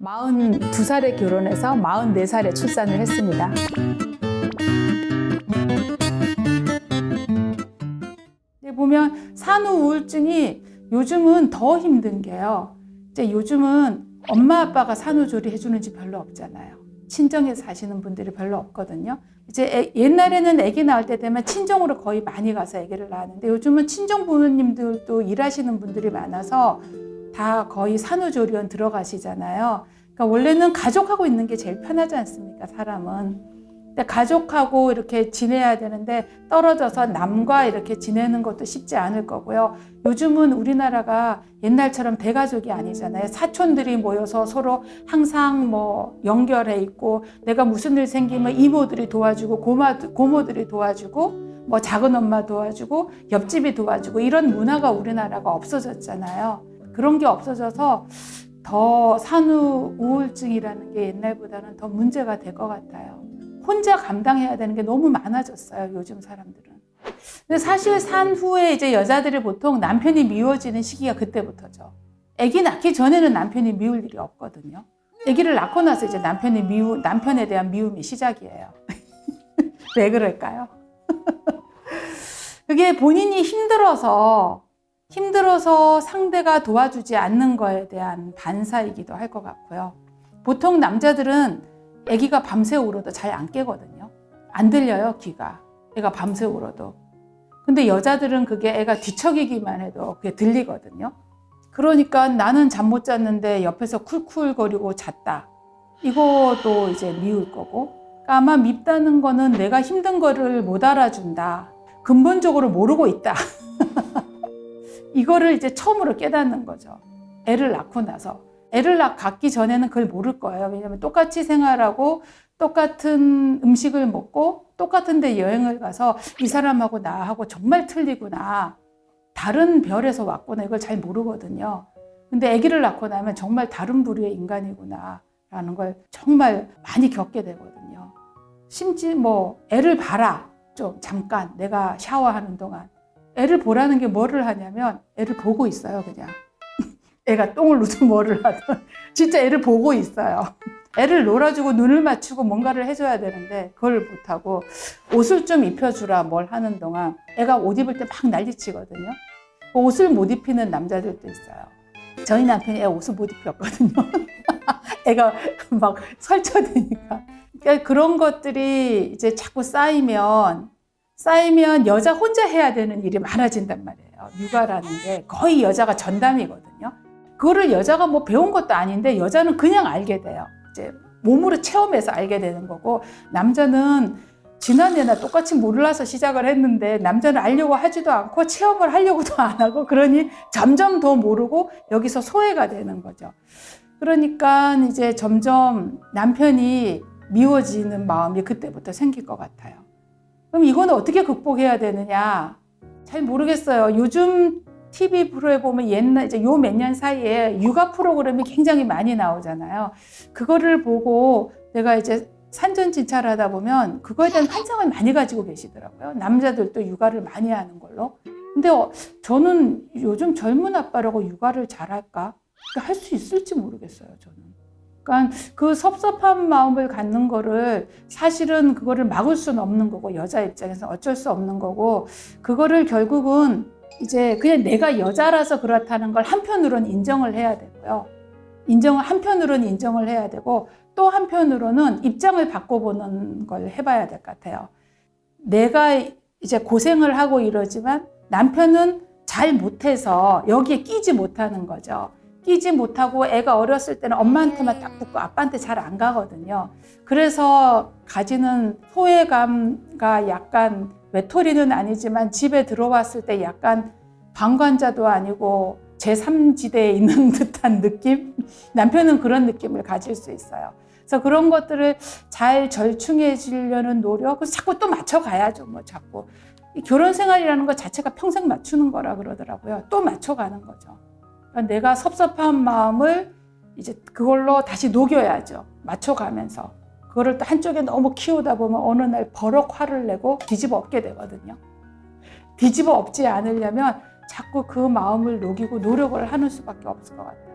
42살에 결혼해서 44살에 출산을 했습니다. 보면 산후 우울증이 요즘은 더 힘든 게요. 이제 요즘은 엄마 아빠가 산후조리 해주는지 별로 없잖아요. 친정에 사시는 분들이 별로 없거든요. 이제 옛날에는 아기 낳을 때 되면 친정으로 거의 많이 가서 아기를 낳았는데 요즘은 친정 부모님들도 일하시는 분들이 많아서 다 거의 산후조리원 들어가시잖아요. 그러니까 원래는 가족하고 있는 게 제일 편하지 않습니까, 사람은. 근데 가족하고 이렇게 지내야 되는데 떨어져서 남과 이렇게 지내는 것도 쉽지 않을 거고요. 요즘은 우리나라가 옛날처럼 대가족이 아니잖아요. 사촌들이 모여서 서로 항상 연결해 있고, 내가 무슨 일 생기면 이모들이 도와주고 고모들이 도와주고 작은 엄마 도와주고 옆집이 도와주고, 이런 문화가 우리나라가 없어졌잖아요. 그런 게 없어져서 더 산후 우울증이라는 게 옛날보다는 더 문제가 될 것 같아요. 혼자 감당해야 되는 게 너무 많아졌어요, 요즘 사람들은. 근데 사실 산후에 이제 여자들이 보통 남편이 미워지는 시기가 그때부터죠. 아기 낳기 전에는 남편이 미울 일이 없거든요. 아기를 낳고 나서 이제 남편에 대한 미움이 시작이에요. 왜 그럴까요? 그게 본인이 힘들어서 상대가 도와주지 않는 거에 대한 반사이기도 할 것 같고요. 보통 남자들은 아기가 밤새 울어도 잘 안 깨거든요. 안 들려요, 귀가. 애가 밤새 울어도. 근데 여자들은 그게 애가 뒤척이기만 해도 그게 들리거든요. 그러니까 나는 잠 못 잤는데 옆에서 쿨쿨거리고 잤다. 이것도 이제 미울 거고. 그러니까 아마 밉다는 거는 내가 힘든 거를 못 알아준다. 근본적으로 모르고 있다. 이거를 이제 처음으로 깨닫는 거죠. 애를 낳고 나서. 애를 갖기 전에는 그걸 모를 거예요. 왜냐하면 똑같이 생활하고 똑같은 음식을 먹고 똑같은 데 여행을 가서 이 사람하고 나하고 정말 틀리구나. 다른 별에서 왔구나. 이걸 잘 모르거든요. 근데 아기를 낳고 나면 정말 다른 부류의 인간이구나 라는 걸 정말 많이 겪게 되거든요. 심지어 애를 봐라. 좀 잠깐 내가 샤워하는 동안. 애를 보라는 게 뭐를 하냐면 애를 보고 있어요, 그냥. 애가 똥을 누든 뭐를 하든 진짜 애를 보고 있어요. 애를 놀아주고 눈을 맞추고 뭔가를 해줘야 되는데 그걸 못하고, 옷을 좀 입혀주라 뭘 하는 동안 애가 옷 입을 때 막 난리치거든요. 옷을 못 입히는 남자들도 있어요. 저희 남편이 애 옷을 못 입혔거든요. 애가 막 설쳐대니까. 그러니까 그런 것들이 이제 자꾸 쌓이면 여자 혼자 해야 되는 일이 많아진단 말이에요. 육아라는 게 거의 여자가 전담이거든요. 그거를 여자가 배운 것도 아닌데 여자는 그냥 알게 돼요. 이제 몸으로 체험해서 알게 되는 거고, 남자는 지난해나 똑같이 몰라서 시작을 했는데 남자는 알려고 하지도 않고 체험을 하려고도 안 하고, 그러니 점점 더 모르고 여기서 소외가 되는 거죠. 그러니까 이제 점점 남편이 미워지는 마음이 그때부터 생길 것 같아요. 그럼 이건 어떻게 극복해야 되느냐? 잘 모르겠어요. 요즘 TV 프로에 보면 이제 요 몇 년 사이에 육아 프로그램이 굉장히 많이 나오잖아요. 그거를 보고 내가 이제 산전진찰을 하다 보면 그거에 대한 환상을 많이 가지고 계시더라고요. 남자들도 육아를 많이 하는 걸로. 근데 저는 요즘 젊은 아빠라고 육아를 잘할까? 할 수 있을지 모르겠어요, 저는. 그러니까 그 섭섭한 마음을 갖는 거를 사실은 그거를 막을 수는 없는 거고, 여자 입장에서 어쩔 수 없는 거고, 그거를 결국은 이제 그냥 내가 여자라서 그렇다는 걸 한편으로는 인정을 해야 되고요. 한편으로는 인정을 해야 되고, 또 한편으로는 입장을 바꿔보는 걸 해봐야 될 것 같아요. 내가 이제 고생을 하고 이러지만 남편은 잘 못해서 여기에 끼지 못하는 거죠. 끼지 못하고 애가 어렸을 때는 엄마한테만 딱 붙고 아빠한테 잘 안 가거든요. 그래서 가지는 소외감과 약간, 외톨이는 아니지만 집에 들어왔을 때 약간 방관자도 아니고 제3지대에 있는 듯한 느낌? 남편은 그런 느낌을 가질 수 있어요. 그래서 그런 것들을 잘 절충해지려는 노력, 그래서 자꾸 또 맞춰가야죠. 자꾸. 결혼 생활이라는 것 자체가 평생 맞추는 거라 그러더라고요. 또 맞춰가는 거죠. 그러니까 내가 섭섭한 마음을 이제 그걸로 다시 녹여야죠. 맞춰가면서. 그거를 또 한쪽에 너무 키우다 보면 어느 날 버럭 화를 내고 뒤집어 엎게 되거든요. 뒤집어 엎지 않으려면 자꾸 그 마음을 녹이고 노력을 하는 수밖에 없을 것 같아요.